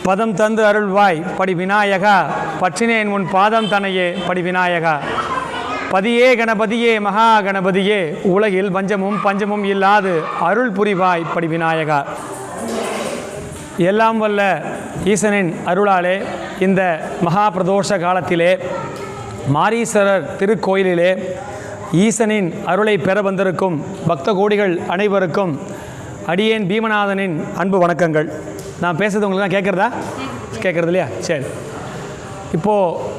பதம் தந்து அருள்வாய் படி விநாயகா, பற்றினேன் உன் பாதம் தனையே படி விநாயகா. பதியே கணபதியே மகா கணபதியே, உலகில் பஞ்சமும் பஞ்சமும் இல்லாது அருள் புரிவாய் படி விநாயகா. எல்லாம் வல்ல ஈசனின் அருளாலே இந்த மகா பிரதோஷ காலத்திலே மாரீஸ்வரர் திருக்கோயிலிலே ஈசனின் அருளை பெற வந்திருக்கும் பக்த கோடிகள் அனைவருக்கும் அடியேன் பீமநாதனின் அன்பு வணக்கங்கள். நான் பேசுறது உங்களுக்கு தான் கேட்குறதா? கேட்குறது இல்லையா? சரி. இப்போது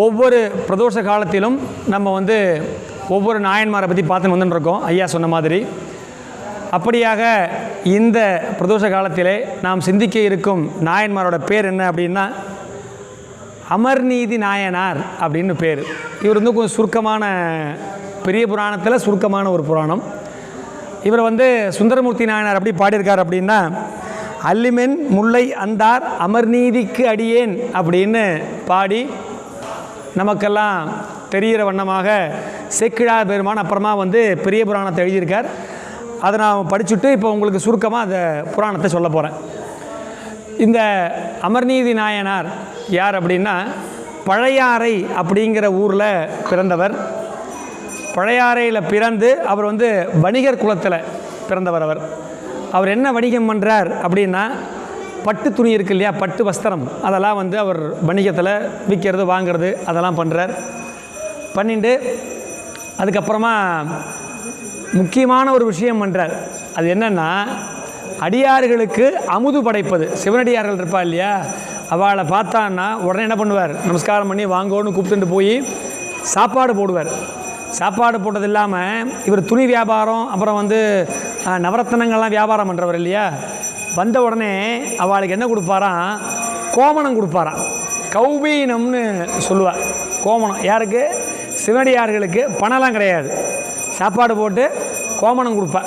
ஒவ்வொரு பிரதோஷ காலத்திலும் நம்ம ஒவ்வொரு நாயன்மாரை பற்றி பார்த்துன்னு வந்துட்டுருக்கோம், ஐயா சொன்ன மாதிரி. அப்படியாக இந்த பிரதோஷ காலத்திலே நாம் சிந்திக்க இருக்கும் நாயன்மாரோட பேர் என்ன அப்படின்னா அமர்நீதி நாயனார் அப்படின்னு பேர். இவர் கொஞ்சம் சுருக்கமான, பெரிய புராணத்தில் சுருக்கமான ஒரு புராணம். இவர் சுந்தரமூர்த்தி நாயனார் அப்படி பாடியிருக்கார் அப்படின்னா, அல்லிமென் முல்லை அந்தார் அமர்நீதிக்கு அடியேன் அப்படின்னு பாடி நமக்கெல்லாம் தெரிகிற வண்ணமாக சேக்கிழார் பெருமான் அப்புறமா பெரிய புராணத்தை எழுதியிருக்கார். அதை நான் படிச்சுட்டு இப்போ உங்களுக்கு சுருக்கமாக அந்த புராணத்தை சொல்ல போகிறேன். இந்த அமர்நீதி நாயனார் யார் அப்படின்னா, பழையாறை அப்படிங்கிற ஊரில் பிறந்தவர். பழையாறையில் பிறந்து அவர் வணிகர் குலத்தில் பிறந்தவர். அவர் என்ன வணிகம் பண்ணுறார் அப்படின்னா, பட்டு துணி இருக்கு இல்லையா, பட்டு வஸ்திரம், அதெல்லாம் அவர் வணிகத்தில் விற்கிறது வாங்கிறது அதெல்லாம் பண்ணுறார். பண்ணிட்டு அதுக்கப்புறமா முக்கியமான ஒரு விஷயம் பண்ணுறார். அது என்னென்னா, அடியார்களுக்கு அமுது படைப்பது. சிவனடியார்கள் இருப்பா இல்லையா, அவளை பார்த்தான்னா உடனே என்ன பண்ணுவார், நமஸ்காரம் பண்ணி வாங்கோன்னு கூப்பிட்டுட்டு போய் சாப்பாடு போடுவார். சாப்பாடு போட்டது இல்லாமல் இவர் துணி வியாபாரம், அப்புறம் நவரத்தனங்கள்லாம் வியாபாரம் பண்ணுறவர் இல்லையா, வந்த உடனே அவளுக்கு என்ன கொடுப்பாராம், கோமணம் கொடுப்பாராம். கௌபீனம்னு சொல்லுவாள். கோமணம் யாருக்கு? சிவனடியார்களுக்கு. பணம்லாம் கிடையாது, சாப்பாடு போட்டு கோமணம் கொடுப்பா.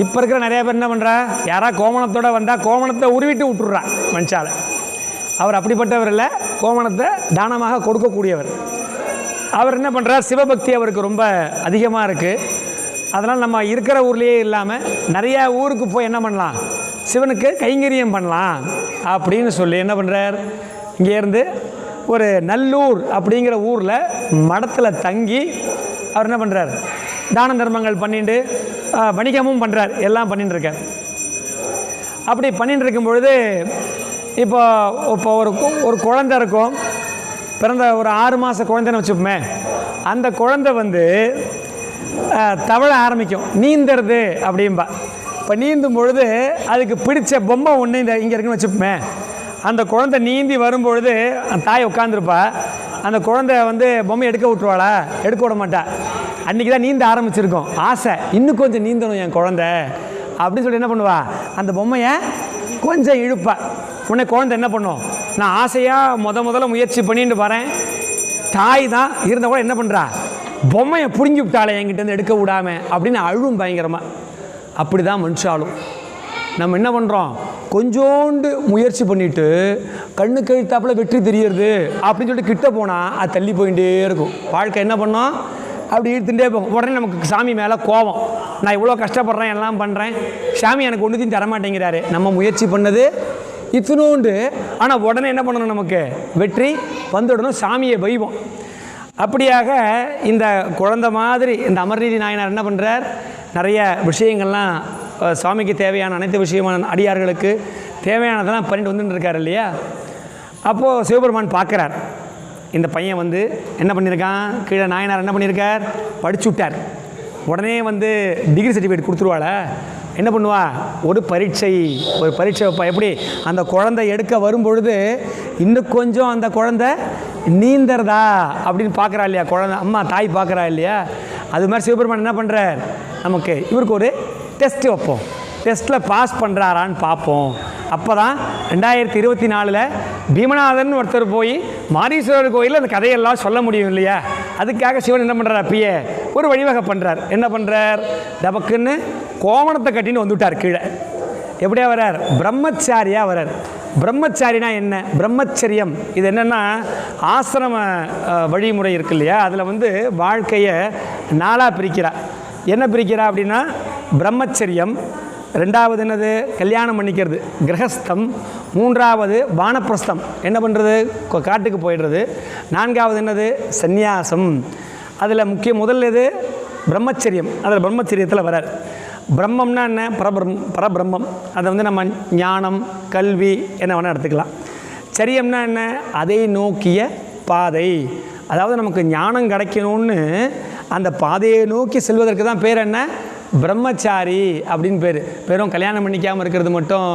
இப்போ இருக்கிற நிறையா பேர் என்ன பண்ணுறா, யாராவது கோமணத்தோடு வந்தால் கோமணத்தை உருவிட்டு விட்டுடுறா மனுஷால். அவர் அப்படிப்பட்டவர் இல்லை, கோமணத்தை தானமாக கொடுக்கக்கூடியவர். அவர் என்ன பண்ணுறார், சிவபக்தி அவருக்கு ரொம்ப அதிகமாக இருக்குது. அதனால் நம்ம இருக்கிற ஊர்லேயே இல்லாமல் நிறையா ஊருக்கு போய் என்ன பண்ணலாம், சிவனுக்கு கைங்கரியம் பண்ணலாம் அப்படின்னு சொல்லி என்ன பண்ணுறார், இங்கேருந்து ஒரு நல்லூர் அப்படிங்கிற ஊரில் மடத்தில் தங்கி அவர் என்ன பண்ணுறார், தான தர்மங்கள் பண்ணிட்டு வணிகமும் பண்ணுறார், எல்லாம் பண்ணிட்டுருக்கார். அப்படி பண்ணிட்டு இருக்கும் பொழுது இப்போ ஒரு குழந்தை இருக்கும், பிறந்த ஒரு 6 மாத குழந்தைன்னு வச்சுப்போமே. அந்த குழந்தை தவழ ஆரம்பிக்கும், நீந்துறது அப்படின்பா. இப்போ நீந்தும் பொழுது அதுக்கு பிடிச்ச பொம்மை ஒன்று இங்கே இருக்குன்னு வச்சுப்போமே. அந்த குழந்தை நீந்தி வரும்பொழுது அந்த தாய் உட்காந்துருப்பா. அந்த குழந்தை பொம்மை எடுக்க விட்டுருவாளா? எடுக்க விட மாட்டா. அன்றைக்கி தான் நீந்த ஆரம்பிச்சிருக்கோம், ஆசை இன்னும் கொஞ்சம் நீந்தணும் என் குழந்தை அப்படின்னு சொல்லி என்ன பண்ணுவா, அந்த பொம்மையை கொஞ்சம் இழுப்பா. உடனே குழந்தை என்ன பண்ணும், நான் ஆசையாக முதல்ல முயற்சி பண்ணிட்டு வரேன், தாய் தான் இருந்தால் கூட என்ன பண்ணுறா, பொம்மையை பிடுங்கி விட்டாளே என்கிட்டேருந்து எடுக்க விடாமல் அப்படின்னு அழுவும் பயங்கரமாக. அப்படி தான் மனுஷாலும் நம்ம என்ன பண்ணுறோம், கொஞ்சோண்டு முயற்சி பண்ணிவிட்டு கண்ணு கழுத்தாப்பில் வெற்றி தெரியுது அப்படின்னு சொல்லிட்டு கிட்ட போனால் அது தள்ளி போயிட்டே இருக்கும். வாழ்க்கை என்ன பண்ணோம், அப்படி இழுத்துட்டே போகும். உடனே நமக்கு சாமி மேலே கோபம், நான் இவ்வளோ கஷ்டப்படுறேன், எல்லாம் பண்ணுறேன், சாமி எனக்கு ஒன்றுத்தையும் தரமாட்டேங்கிறாரு. நம்ம முயற்சி பண்ணது இத்தினோண்டு, ஆனால் உடனே என்ன பண்ணணும், நமக்கு வெற்றி வந்துடணும், சாமியை வைவோம். அப்படியாக இந்த குழந்தை மாதிரி இந்த அமர்நீதி நாயனார் என்ன பண்ணுறார், நிறைய விஷயங்கள்லாம் சுவாமிக்கு தேவையான அனைத்து விஷயமான அடியார்களுக்கு தேவையானதெல்லாம் பண்ணிட்டு வந்துட்டு இருக்கார் இல்லையா. அப்போது சிவபெருமான் பார்க்குறார், இந்த பையன் என்ன பண்ணியிருக்கான், கீழே நாயனார் என்ன பண்ணியிருக்கார், படிச்சு விட்டார். உடனே டிகிரி சர்டிஃபிகேட் கொடுத்துருவாள, என்ன பண்ணுவா, ஒரு பரீட்சை வைப்பா. எப்படி அந்த குழந்தை எடுக்க வரும்பொழுது இன்னும் கொஞ்சம் அந்த குழந்தை நீந்தறதா அப்படின்னு பார்க்குறா இல்லையா, குழந்தை அம்மா தாய் பார்க்குறா இல்லையா. அது மாதிரி சிவபெருமான் என்ன பண்ணுறார், நமக்கு இவருக்கு ஒரு டெஸ்ட் வைப்போம், டெஸ்ட்டில் பாஸ் பண்ணுறாரான்னு பார்ப்போம். அப்போ தான் 2024 பீமநாதன் ஒருத்தர் போய் மாரீஸ்வரர் கோயிலில் அந்த கதையெல்லாம் சொல்ல முடியும் இல்லையா. அதுக்காக சிவன் என்ன பண்ணுறார், அப்பயே ஒரு வழிவகை பண்ணுறார். என்ன பண்ணுறார், டபக்குன்னு கோமணத்தை கட்டின்னு வந்துவிட்டார் கீழே. எப்படியா வர்றார், பிரம்மச்சாரியாக வர்றார். பிரம்மச்சாரினா என்ன, பிரம்மச்சரியம் இது என்னென்னா ஆசிரம வழிமுறை இருக்கு இல்லையா, அதில் வாழ்க்கையை 4ஆக பிரிக்கிறா. என்ன பிரிக்கிறா அப்படின்னா பிரம்மச்சரியம், ரெண்டாவது என்னது கல்யாணம் பண்ணிக்கிறது கிரகஸ்தம். மூன்றாவது வானப்பிரஸ்தம், என்ன பண்ணுறது காட்டுக்கு போயிடுறது. நான்காவது என்னது சந்நியாசம். அதில் முதல் எது பிரம்மச்சரியம். அதில் பிரம்மச்சரியத்தில் வரார். பிரம்மம்னா என்ன பரபிரம்மம். அதை நம்ம ஞானம் கல்வி என்ன வேணால் எடுத்துக்கலாம். சரியம்னா என்ன அதை நோக்கிய பாதை. அதாவது நமக்கு ஞானம் கிடைக்கணும்னு அந்த பாதையை நோக்கி செல்வதற்கு தான் பேர் என்ன பிரம்மச்சாரி அப்படின்னு பேர். வெறும் கல்யாணம் பண்ணிக்காமல் இருக்கிறது மட்டும்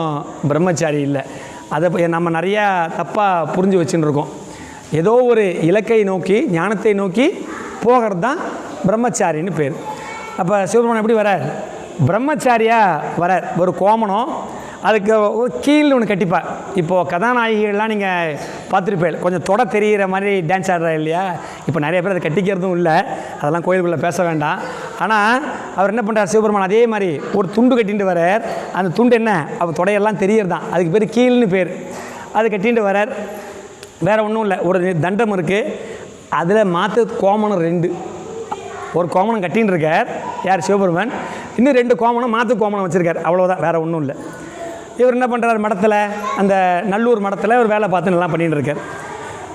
பிரம்மச்சாரி இல்லை. அதை நம்ம நிறையா தப்பாக புரிஞ்சு வச்சுன்னு இருக்கோம். ஏதோ ஒரு இலக்கை நோக்கி ஞானத்தை நோக்கி போகிறது தான் பிரம்மச்சாரின்னு பேர். அப்போ சிவபெருமான் எப்படி வரார் பிரம்மச்சாரியாக வரார். ஒரு கோமணம் அதுக்கு கீழ் ஒன்று கட்டிப்பார். இப்போது கதாநாயகிகள்லாம் நீங்கள் பார்த்துருப்பேன், கொஞ்சம் தொட தெரிகிற மாதிரி டான்ஸ் ஆடுறா இல்லையா. இப்போ நிறைய பேர் அதை கட்டிக்கிறதும் இல்லை, அதெல்லாம் கோயிலுக்குள்ளே பேச வேண்டாம். ஆனால் அவர் என்ன பண்ணுறார் சிவபெருமான் அதே மாதிரி ஒரு துண்டு கட்டிட்டு வரார். அந்த துண்டு என்ன அவர் தொடையெல்லாம் தெரியறது தான், அதுக்கு பேர் கீழ்னு பேர். அது கட்டிட்டு வரார். வேறு ஒன்றும் இல்லை, ஒரு தண்டம் இருக்குது, அதில் மாற்று கோமணம் 2. ஒரு கோமணம் கட்டின்னு இருக்கார் யார் சிவபெருமான், இன்னும் 2 கோமணம் மாற்று கோமணம் வச்சுருக்கார். அவ்வளோதான், வேறு ஒன்றும் இல்லை. இவர் என்ன பண்ணுறார் மடத்தில், அந்த நல்லூர் மடத்தில் ஒரு வேலை பார்த்து நல்லா பண்ணிகிட்டு இருக்கார்.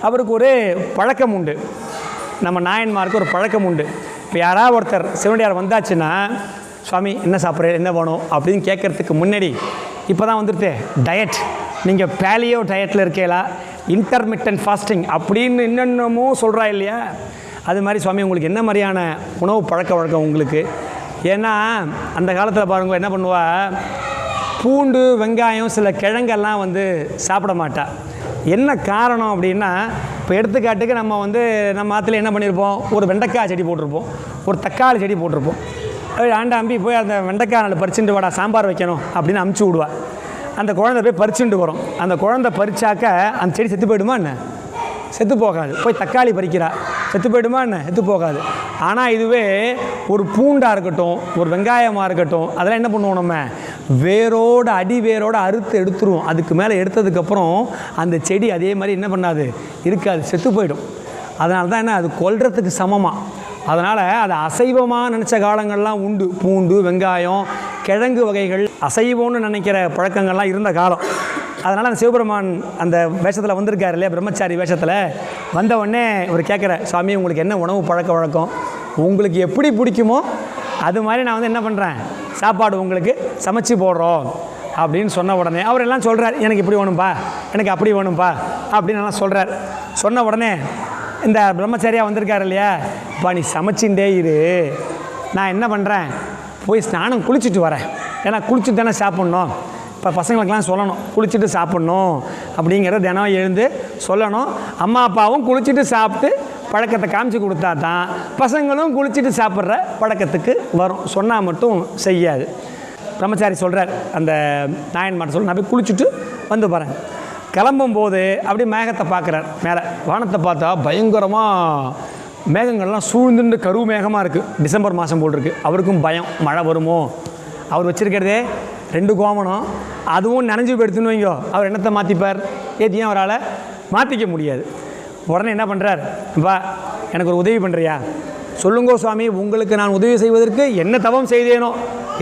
அவருக்கு ஒரு பழக்கம் உண்டு, நம்ம நாயன்மாருக்கு ஒரு பழக்கம் உண்டு. இப்போ யாராவது ஒருத்தர் சிவனடியார் வந்தாச்சுன்னா சுவாமி என்ன சாப்பிட்ற என்ன வேணும் அப்படின்னு கேட்குறதுக்கு முன்னாடி இப்போ தான் வந்துருது டயட், நீங்கள் பேலியோ டயட்டில் இருக்கீங்களா இன்டர்மிட்டன்ட் ஃபாஸ்டிங் அப்படின்னு என்னென்னமோ சொல்கிறா இல்லையா. அது மாதிரி சுவாமி உங்களுக்கு என்ன மாதிரியான உணவு பழக்க வழக்கம் உங்களுக்கு. ஏன்னா அந்த காலத்தில் பாருங்க என்ன பண்ணுவா, பூண்டு வெங்காயம் சில கிழங்கெல்லாம் சாப்பிட மாட்டா. என்ன காரணம் அப்படின்னா, இப்போ எடுத்துக்காட்டுக்கு நம்ம ஆற்றுல என்ன பண்ணியிருப்போம், ஒரு வெண்டைக்காய் செடி போட்டிருப்போம், ஒரு தக்காளி செடி போட்டிருப்போம். ஆண்டாம்பி போய் அந்த வெண்டைக்காய் நாள் பறிச்சுட்டு வாடா சாம்பார் வைக்கணும் அப்படின்னு அமுச்சு விடுவா. அந்த குழந்தை போய் பறிச்சுட்டு வரும். அந்த குழந்தை பறிச்சாக்க அந்த செடி செத்து போயிடுமா என்ன, செத்து போகாது. போய் தக்காளி பறிக்கிறா, செத்து போயிடுமா என்ன, செத்து போகாது. ஆனால் இதுவே ஒரு பூண்டாக இருக்கட்டும், ஒரு வெங்காயமாக இருக்கட்டும், அதெல்லாம் என்ன பண்ணுவோம், நம்ம வேரோடு அடி வேரோடு அறுத்து எடுத்துருவோம். அதுக்கு மேலே எடுத்ததுக்கப்புறம் அந்த செடி அதே மாதிரி என்ன பண்ணாது, இருக்காது, செத்து போயிடும். அதனால தான் என்ன, அது கொல்றதுக்கு சமமாக. அதனால் அது அசைவமாக நினச்ச காலங்கள்லாம் உண்டு. பூண்டு வெங்காயம் கிழங்கு வகைகள் அசைவம்னு நினைக்கிற பழக்கங்கள்லாம் இருந்த காலம். அதனால் அந்த சிவபெருமான் அந்த வேஷத்தில் வந்திருக்காரு இல்லையா, பிரம்மச்சாரி வேஷத்தில் வந்த உடனே இவர் கேட்குற, சுவாமி உங்களுக்கு என்ன உணவு பழக்க வழக்கம், உங்களுக்கு எப்படி பிடிக்குமோ அது மாதிரி நான் என்ன பண்ணுறேன், சாப்பாடு உங்களுக்கு சமைச்சு போடுறோம் அப்படின்னு சொன்ன உடனே அவர் எல்லாம் சொல்கிறார், எனக்கு இப்படி வேணும்பா, எனக்கு அப்படி வேணும்பா அப்படின்னு எல்லாம் சொல்கிறார். சொன்ன உடனே இந்த பிரம்மச்சாரியாக வந்திருக்காரு இல்லையா, இப்போ நீ சமைச்சுட்டே இரு, நான் என்ன பண்ணுறேன் போய் ஸ்நானம் குளிச்சுட்டு வரேன். ஏன்னா குளிச்சுட்டு தானே சாப்பிட்ணும். இப்போ பசங்களுக்கெல்லாம் சொல்லணும் குளிச்சுட்டு சாப்பிட்ணும் அப்படிங்கிறத தினம் எழுந்து சொல்லணும். அம்மா அப்பாவும் குளிச்சுட்டு சாப்பிட்டு பழக்கத்தை காமிச்சு கொடுத்தா தான் பசங்களும் குளிச்சுட்டு சாப்பிட்ற பழக்கத்துக்கு வரும். சொன்னால் மட்டும் செய்யாது. பிரம்மச்சாரி சொல்கிறார், அந்த நாயன்மார் சொல்ல, நான் போய் குளிச்சுட்டு பாருங்க. கிளம்பும்போது அப்படி மேகத்தை பார்க்குறார். மேலே வானத்தை பார்த்தா பயங்கரமாக மேகங்கள்லாம் சூழ்ந்துட்டு கரு மேகமாக இருக்குது. டிசம்பர் மாதம் போல் இருக்குது. அவருக்கும் பயம், மழை வருமோ. அவர் வச்சுருக்கிறதே 2 கோமணம், அதுவும் நனைஞ்சு போயிடுத்துன்னு வைங்கோ, அவர் என்னத்தை மாற்றிப்பார், ஏற்றியும் அவரால் மாற்றிக்க முடியாது. உடனே என்ன பண்ணுறார், வா எனக்கு ஒரு உதவி பண்ணுறியா, சொல்லுங்கோ சுவாமி, உங்களுக்கு நான் உதவி செய்வதற்கு என்ன தவம் செய்தேனோ,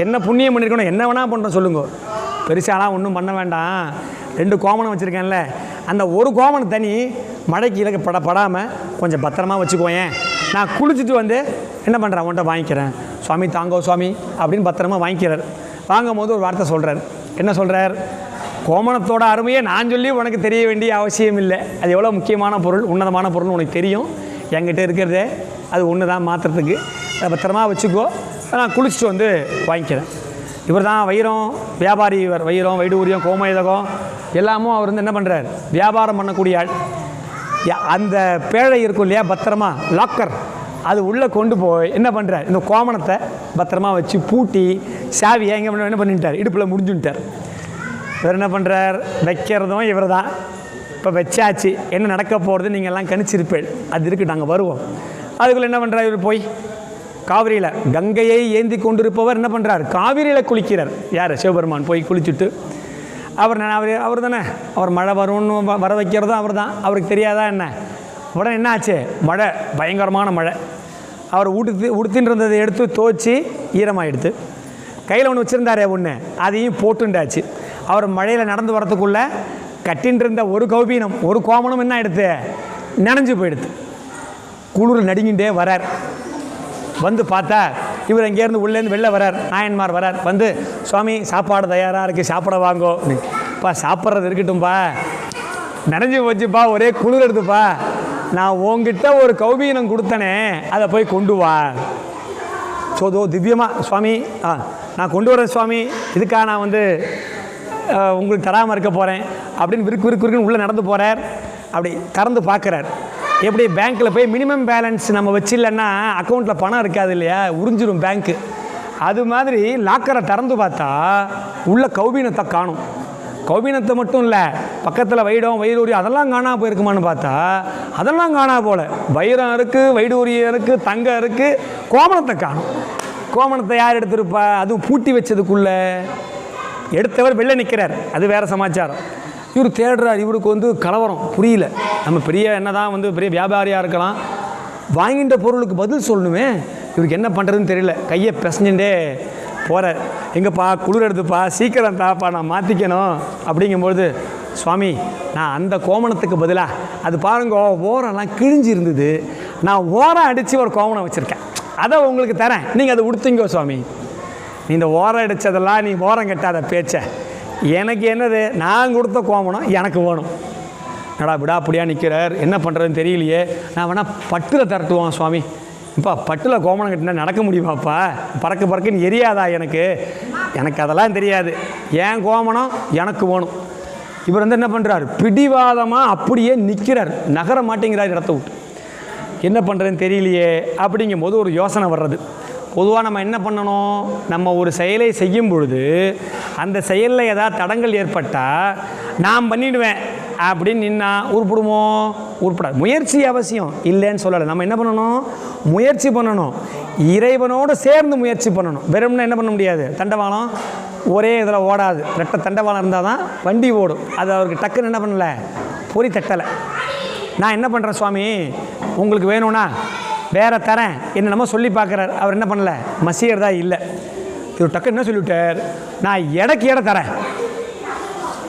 என்ன புண்ணியம் பண்ணியிருக்கணும், என்ன வேணால் பண்ணுறேன் சொல்லுங்கோ. பெருசாலாம் ஒன்றும் பண்ண வேண்டாம், 2 கோமணம் வச்சுருக்கேன்ல, அந்த ஒரு கோமணம் தனி மழைக்கு இலக்க படாமல் கொஞ்சம் பத்திரமா வச்சுக்கோயேன், நான் குளிச்சுட்டு என்ன பண்ணுறேன் உன்ட்ட வாங்கிக்கிறேன். சுவாமி தாங்கோ சுவாமி அப்படின்னு பத்திரமா வாங்கிக்கிறார். வாங்கும் போது ஒரு வார்த்தை சொல்கிறார். என்ன சொல்கிறார், கோமணத்தோட அருமையை நான் சொல்லி உனக்கு தெரிய வேண்டிய அவசியம் இல்லை, அது எவ்வளோ முக்கியமான பொருள், உன்னதமான பொருள்னு உனக்கு தெரியும், என்கிட்ட இருக்கிறதே அது ஒன்று தான் மாற்றுறதுக்கு, அதை பத்திரமா வச்சுக்கோ, நான் குளிச்சுட்டு வாங்கிக்கிறேன். இவர் தான் வைரம் வியாபாரி. இவர் வைரம் வைடூரியம் கோமேதகம் எல்லாமும் அவர் என்ன பண்ணுறார், வியாபாரம் பண்ணக்கூடிய ஆள். அந்த பேழை இருக்கும் இல்லையா பத்திரமா லாக்கர், அது உள்ளே கொண்டு போய் என்ன பண்ணுறார், இந்த கோமணத்தை பத்திரமா வச்சு பூட்டி சாவியை என்ன பண்ணிட்டார், இடுப்பில் முடிஞ்சுட்டார். இவர் என்ன பண்ணுறார், வைக்கிறதும் இவர் தான். இப்போ வச்சாச்சு, என்ன நடக்க போகிறது நீங்கள் எல்லாம் கணிச்சிருப்பேன், அது இருக்குது, நாங்கள் வருவோம். அதுக்குள்ளே என்ன பண்ணுறார், இவர் போய் காவிரியில் கங்கையை ஏந்தி கொண்டிருப்பவர் என்ன பண்ணுறார், காவிரியில் குளிக்கிறார். யார், சிவபெருமான் போய் குளிச்சுட்டு அவர் தானே, அவர் மழை வரும்னு வர வைக்கிறதும் அவர் தான், அவருக்கு தெரியாதா என்ன. உடனே என்ன ஆச்சு, மழை, பயங்கரமான மழை. அவர் உடுத்தின்னு இருந்ததை எடுத்து துவைச்சி ஈரமாகிடுது. கையில் ஒன்று வச்சுருந்தாரே ஒன்று, அதையும் போட்டுண்டாச்சு. அவர் மழையில் நடந்து வரத்துக்குள்ளே கட்டின்னு இருந்த ஒரு கௌபீனம் ஒரு கோமணம் என்ன எடுத்து நனைஞ்சு போயிடுது. குளிர் நடுங்கிட்டே வரார். வந்து பார்த்தா இவர் எங்கேருந்து உள்ளேருந்து வெளில வரார். நாயன்மார் வரார். வந்து சுவாமி சாப்பாடு தயாராக இருக்குது, சாப்பிட வாங்கோ. பா சாப்பிட்றது இருக்கட்டும்பா, நனைஞ்சு போச்சுப்பா, ஒரே குளிர் எடுத்துப்பா, நான் உங்ககிட்ட ஒரு கௌபீனம் கொடுத்தனே அதை போய் கொண்டு வா. சோதோ திவ்யமாக சுவாமி நான் கொண்டு வரேன் சுவாமி, இதுக்காக நான் வந்து உங்களுக்கு தராமல் இருக்க போகிறேன் அப்படின்னு விருக்குன்னு உள்ளே நடந்து போகிறார். அப்படி திறந்து பார்க்குறார். எப்படி பேங்க்கில் போய் மினிமம் பேலன்ஸ் நம்ம வச்சில்லைன்னா அக்கௌண்ட்டில் பணம் இருக்காது இல்லையா, உறிஞ்சிடும் பேங்க்கு. அது மாதிரி லாக்கரை திறந்து பார்த்தா உள்ள கௌபீனத்தை காணும். கௌபீனத்தை மட்டும் இல்லை, பக்கத்தில் வைடம் வைடூரி அதெல்லாம் காணா போயிருக்குமான்னு பார்த்தா அதெல்லாம் காணா போல. வைரம் இருக்குது, வைடூரியம் இருக்குது, தங்கம் இருக்குது, கோமணத்தை காணும். கோமணத்தை யார் எடுத்திருப்பா? அதுவும் பூட்டி வச்சதுக்குள்ளே எடுத்தவர் வெளில நிற்கிறார், அது வேறு சமாச்சாரம். இவர் தேடுறார். இவருக்கு வந்து கலவரம் புரியல. நம்ம பெரிய என்ன தான் வந்து பெரிய வியாபாரியாக இருக்கலாம், வாங்கிட்ட பொருளுக்கு பதில் சொல்லணுமே, இவருக்கு என்ன பண்ணுறதுன்னு தெரியல. கையை பிசைஞ்சுட்டே போகிறார். எங்கப்பா குளிர் எடுத்துப்பா, சீக்கிரம் தாப்பா, நான் மாற்றிக்கணும். அப்படிங்கும்பொழுது சுவாமி நான் அந்த கோமணத்துக்கு பதிலாக அது பாருங்க ஓரெல்லாம் கிழிஞ்சு இருந்தது, நான் ஓரம் அடித்து ஒரு கோமணம் வச்சுருக்கேன், அதை உங்களுக்கு தரேன், நீங்கள் அதை உடுத்துங்கோ சுவாமி. நீ இந்த ஓரம் அடித்ததெல்லாம் நீ ஓரம் கட்டாத பேச்சை, எனக்கு என்னது, நான் கொடுத்த கோமணம் எனக்கு வேணும். நடா விடா அப்படியா நிற்கிறார். என்ன பண்ணுறதுன்னு தெரியலையே, நான் வேணால் பட்டில் திரட்டுவான் சுவாமி. இப்போ பட்டில் கோமணம் கட்டினா நடக்க முடியுமாப்பா, பறக்குன்னு எரியாதா எனக்கு அதெல்லாம் தெரியாது, ஏன் கோமணம் எனக்கு வேணும். இவர் வந்து என்ன பண்ணுறார், பிடிவாதமாக அப்படியே நிற்கிறார், நகர மாட்டேங்கிறார் இடத்த விட்டு. என்ன பண்ணுறதுன்னு தெரியலையே அப்படிங்கும்போது ஒரு யோசனை வர்றது. பொதுவாக நம்ம என்ன பண்ணணும், நம்ம ஒரு செயலை செய்யும் பொழுது அந்த செயலில் ஏதாவது தடங்கள் ஏற்பட்டால் நான் பண்ணிவிடுவேன் அப்படின்னு நின்னா உருப்பிடுமோ? உருப்படாது. முயற்சி அவசியம் இல்லைன்னு சொல்லலை. நம்ம என்ன பண்ணணும், முயற்சி பண்ணணும், இறைவனோடு சேர்ந்து முயற்சி பண்ணணும். வெறும்னா என்ன பண்ண முடியாது, தண்டவாளம் ஒரே இதில் ஓடாது, ரெட்டை தண்டவாளம் இருந்தால் தான் வண்டி ஓடும். அது அவருக்கு டக்குன்னு என்ன பண்ணலை, பொறி தட்டலை. நான் என்ன பண்ணுறேன் சுவாமி, உங்களுக்கு வேணும்னா வேறு தரேன் என்ன நம்ம சொல்லி பார்க்குறார். அவர் என்ன பண்ணலை, மசியறதா இல்லை. இவர் டக்கு என்ன சொல்லிவிட்டார், நான் எடைக்கு எடை தரேன்,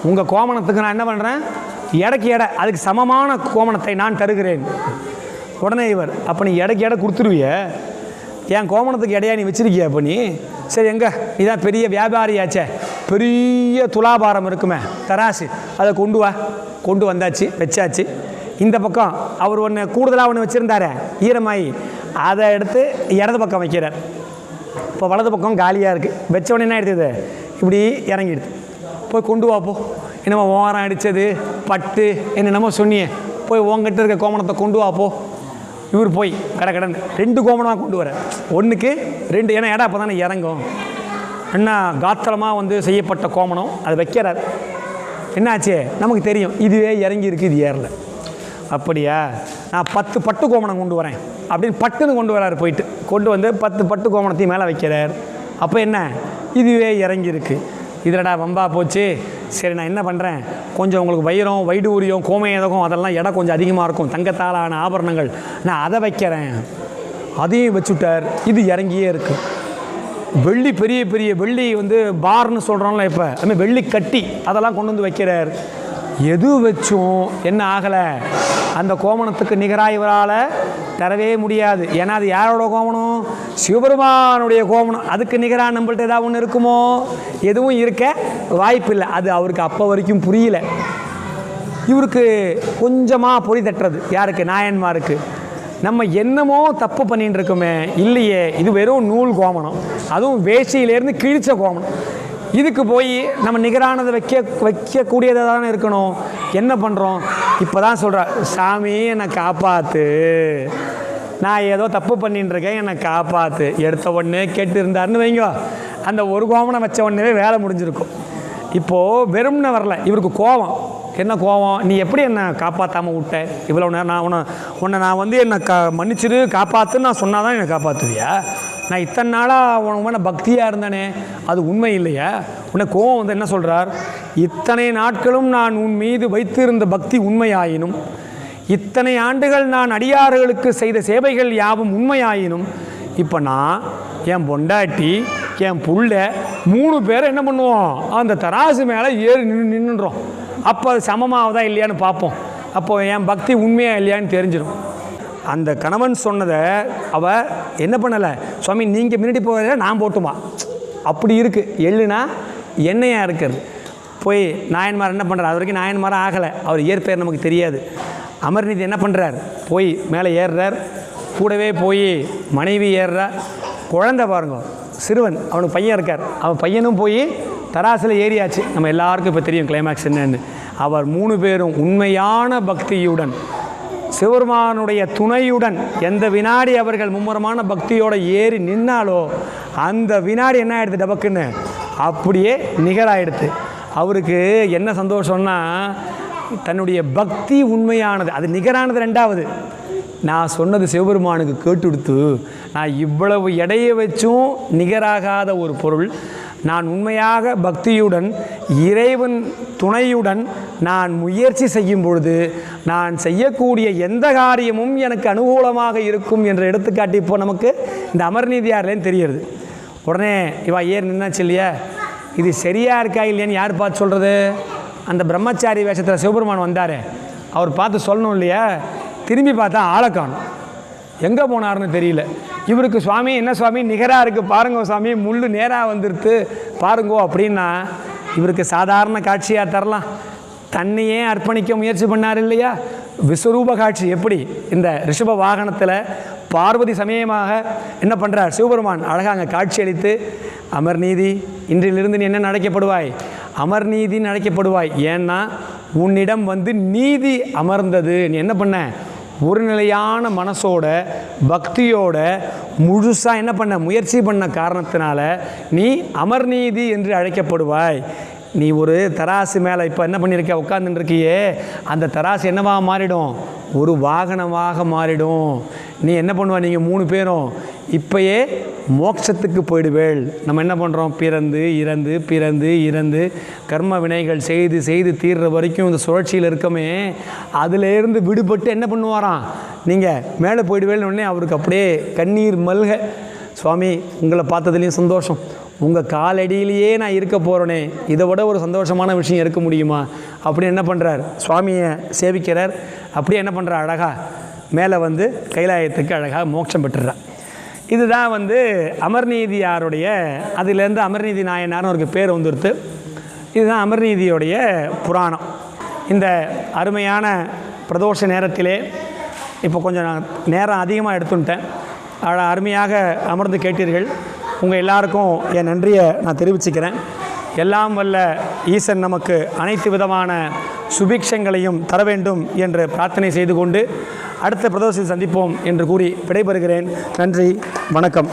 உங்கள் கோமணத்துக்கு நான் என்ன பண்ணுறேன், எடைக்கு எடை, அதுக்கு சமமான கோமணத்தை நான் தருகிறேன். உடனே இவர், அப்போ நீ எடைக்கு எடை கொடுத்துருவிய, என் கோமணத்துக்கு எடையா நீ வச்சிருக்கிய? அப்போ நீ சரி எங்கே, நீதான் பெரிய வியாபாரியாச்சே, பெரிய துலாபாரம் இருக்குமே தராசு, அதை கொண்டு வா. கொண்டு வந்தாச்சு, வச்சாச்சு. இந்த பக்கம் அவர் ஒன்று கூடுதலாக ஒன்று வச்சுருந்தார் ஈரமாயி, அதை எடுத்து இடது பக்கம் வைக்கிறார். இப்போ வலது பக்கம் காலியாக இருக்குது. வச்ச உடனே என்ன எடுத்தது, இப்படி இறங்கிடுது. போய் கொண்டு வாப்போ, என்னமோ ஓரம் அடித்தது பட்டு என்னென்னமோ சொன்னியே, போய் உங்ககிட்ட இருக்க கோமணத்தை கொண்டு வாப்போ. இவர் போய் கடன் 2 கோமணமாக கொண்டு வர, ஒன்றுக்கு 2, ஏன்னா இடம் அப்போ தானே இறங்கும். என்ன காத்திரமாக வந்து செய்யப்பட்ட கோமணம் அதை வைக்கிறார். என்னாச்சு நமக்கு தெரியும், இதுவே இறங்கி இருக்குது, இது ஏறலை. அப்படியா, நான் 10 பட்டு கோமணம் கொண்டு வரேன் அப்படின்னு பட்டுன்னு கொண்டு வரார். போயிட்டு கொண்டு வந்து 10 பட்டு கோமணத்தையும் மேலே வைக்கிறார். அப்போ என்ன, இதுவே இறங்கியிருக்கு. இதிலடா வம்பா போச்சு. சரி நான் என்ன பண்ணுறேன், கொஞ்சம் உங்களுக்கு வைரம் வைடூரியம் கோமேதகம் அதெல்லாம் இடம் கொஞ்சம் அதிகமாக இருக்கும், தங்கத்தாலான ஆபரணங்கள், நான் அதை வைக்கிறேன். அதையும் வச்சுட்டார். இது இறங்கியே இருக்குது. வெள்ளி பெரிய பெரிய வெள்ளி வந்து பார்னு சொல்கிறோம்ல, இப்போ அதுமாதிரி வெள்ளி கட்டி அதெல்லாம் கொண்டு வந்து வைக்கிறார். எது வச்சும் என்ன ஆகலை, அந்த கோமணத்துக்கு நிகராக இவரால் தரவே முடியாது. ஏன்னா அது யாரோட கோமணம், சிவபெருமானுடைய கோமணம். அதுக்கு நிகராக நம்மள்ட்ட ஏதாவது ஒன்று இருக்குமோ, எதுவும் இருக்க வாய்ப்பு இல்லை. அது அவருக்கு அப்போ வரைக்கும் புரியல. இவருக்கு கொஞ்சமாக பொறி தட்டுறது யாருக்கு, நாயன்மாருக்கு. நம்ம என்னமோ தப்பு பண்ணிட்டு இருக்கோமே, இல்லையே இது வெறும் நூல் கோமணம், அதுவும் வேஷ்டியிலேருந்து கிழிச்ச கோமணம், இதுக்கு போய் நம்ம நிகரானதை வைக்கக்கூடியதாக தானே இருக்கணும். என்ன பண்ணுறோம், இப்போ தான் சொல்கிறார், சாமி என்னை காப்பாற்று, நான் ஏதோ தப்பு பண்ணிட்டு இருக்கேன், என்னை காப்பாற்று. எடுத்த உடனே கேட்டு இருந்தாருன்னு வைங்கோ, அந்த ஒரு கோமணம் வச்ச உடனே வேலை முடிஞ்சிருக்கும். இப்போது வெறும்னு வரல, இவருக்கு கோபம். என்ன கோபம், நீ எப்படி என்னை காப்பாற்றாமல் விட்ட, இவ்வளோ நேரம் நான் உன்னை நான் வந்து என்னை மன்னிச்சிரு காப்பாற்றுன்னு நான் சொன்னால் தான் என்னை காப்பாற்றுவியா, நான் இத்தனை நாளாக உனக்கு மேலே பக்தியாக இருந்தேனே அது உண்மை இல்லையா. உன்னை கோபம் வந்து என்ன சொல்கிறார், இத்தனை நாட்களும் நான் உன் மீது வைத்திருந்த பக்தி உண்மையாயினும், இத்தனை ஆண்டுகள் நான் அடியார்களுக்கு செய்த சேவைகள் யாவும் உண்மையாயினும், இப்போ நான் என் பொண்டாட்டி என் புள்ள 3 பேரை என்ன பண்ணுவோம், அந்த தராசு மேலே ஏறி நின்றுன்றோம். அப்போ அது சமமாவதா இல்லையான்னு பார்ப்போம். அப்போது என் பக்தி உண்மையாக இல்லையான்னு தெரிஞ்சிடும். அந்த கணவன் சொன்னதை அவள் என்ன பண்ணலை, சுவாமி நீங்கள் முன்னாடி போகிறத நான் போட்டுமா, அப்படி இருக்குது. எள்ளுனா எண்ணெயாக இருக்கிறது. போய் நாயன்மார் என்ன பண்ணுறார், அது வரைக்கும் நாயன்மாராக ஆகலை, அவர் இயற்பெயர் நமக்கு தெரியாது. அமர்நீதி என்ன பண்ணுறார், போய் மேலே ஏறுறார், கூடவே போய் மனைவி ஏறுறா, குழந்தை பாருங்க, சிறுவன், அவனுக்கு பையன் இருக்கார், அவன் பையனும் போய் தராசில் ஏறியாச்சு. நம்ம எல்லாருக்கும் இப்போ தெரியும் கிளைமேக்ஸ் என்னன்னு. அவர் 3 பேரும் உண்மையான பக்தியுடன் சிவபெருமானுடைய துணையுடன் எந்த வினாடி அவர்கள் மும்முரமான பக்தியோடு ஏறி நின்னாலோ அந்த வினாடி என்ன ஆகிடுது, டபக்குன்னு அப்படியே நிகராகிடுது. அவருக்கு என்ன சந்தோஷம்னா, தன்னுடைய பக்தி உண்மையானது, அது நிகரானது. 2வது, நான் சொன்னது சிவபெருமானுக்கு கேட்டுடுத்து, நான் இவ்வளவு எடையை வச்சும் நிகராகாத ஒரு பொருள், நான் உண்மையாக பக்தியுடன் இறைவன் துணையுடன் நான் முயற்சி செய்யும் பொழுது நான் செய்யக்கூடிய எந்த காரியமும் எனக்கு அனுகூலமாக இருக்கும் என்ற எடுத்துக்காட்டி இப்போ நமக்கு இந்த அமர்நீதியார்லேன்னு தெரியுது. உடனே இவா ஏறி நின்னாச்சு இல்லையா, இது சரியாக இருக்கா இல்லையான்னு யார் பார்த்து சொல்கிறது? அந்த பிரம்மச்சாரி வேஷத்தில் சிவபெருமான் வந்தார், அவர் பார்த்து சொல்லணும் இல்லையா. திரும்பி பார்த்தா ஆளை காணும், எங்கே போனார்னு தெரியல. இவருக்கு சுவாமி என்ன சுவாமி நிகராக இருக்குது பாருங்கோ சுவாமி, முள் நேராக வந்துடுத்து பாருங்கோ அப்படின்னா இவருக்கு சாதாரண காட்சியாக தரலாம். தன்னையே அர்ப்பணிக்க முயற்சி பண்ணார் இல்லையா, விஸ்வரூப காட்சி. எப்படி இந்த ரிஷப வாகனத்தில் பார்வதி சமயமாக என்ன பண்ணுறார் சிவபெருமான், அழகாக அங்கே காட்சி அளித்து, அமர்நீதி இன்றிலிருந்து நீ என்ன அழைக்கப்படுவாய், அமர்நீதின்னு அழைக்கப்படுவாய். ஏன்னா உன்னிடம் வந்து நீதி அமர்ந்தது. நீ என்ன பண்ண, ஒரு நிலையான மனசோட பக்தியோட முழுசாக என்ன பண்ண முயற்சி பண்ண காரணத்தினால நீ அமர்நீதி என்று அழைக்கப்படுவாய். நீ ஒரு தராசு மேலே இப்போ என்ன பண்ணியிருக்க, உட்காந்துருக்கியே, அந்த தராசு என்னவாக மாறிடும், ஒரு வாகனமாக மாறிடும். நீ என்ன பண்ணுவ, நீங்கள் 3 பேரும் இப்போயே மோட்சத்துக்கு போயிடுவேள். நம்ம என்ன பண்ணுறோம், பிறந்து இறந்து பிறந்து இறந்து கர்ம வினைகள் செய்து செய்து தீர்ற வரைக்கும் இந்த சுழற்சியில் இருக்கமே, அதிலேருந்து விடுபட்டு என்ன பண்ணுவாராம், நீங்கள் மேலே போயிடுவேன்னு உடனே அவருக்கு அப்படியே கண்ணீர் மல்க, சுவாமி உங்களை பார்த்ததுலேயும் சந்தோஷம், உங்கள் காலடியிலேயே நான் இருக்க போகிறேனே, இதை விட ஒரு சந்தோஷமான விஷயம் இருக்க முடியுமா அப்படின்னு என்ன பண்ணுறார், சுவாமியை சேவிக்கிறார். அப்படியே என்ன பண்ணுறார், அழகாக மேலே வந்து கைலாயத்துக்கு அழகாக மோட்சம் பெற்றுறார். இதுதான் வந்து அமர்நீதியாருடைய, அதிலேருந்து அமர்நீதி நாயனார்னு ஒரு பேர் வந்துடுத்து. இதுதான் அமர்நீதியோடைய புராணம். இந்த அருமையான பிரதோஷ நேரத்திலே இப்போ கொஞ்சம் நான் நேரம் அதிகமாக எடுத்துட்டேன், அருமையாக அமர்ந்து கேட்டீர்கள். உங்கள் எல்லாருக்கும் என் நன்றியை நான் தெரிவிச்சுக்கிறேன். எல்லாம் வல்ல ஈசன் நமக்கு அனைத்து விதமான சுபிக்ஷங்களையும் தர வேண்டும் என்று பிரார்த்தனை செய்து கொண்டு அடுத்த பிரதோஷத்தில் சந்திப்போம் என்று கூறி விடைபெறுகிறேன். நன்றி, வணக்கம்.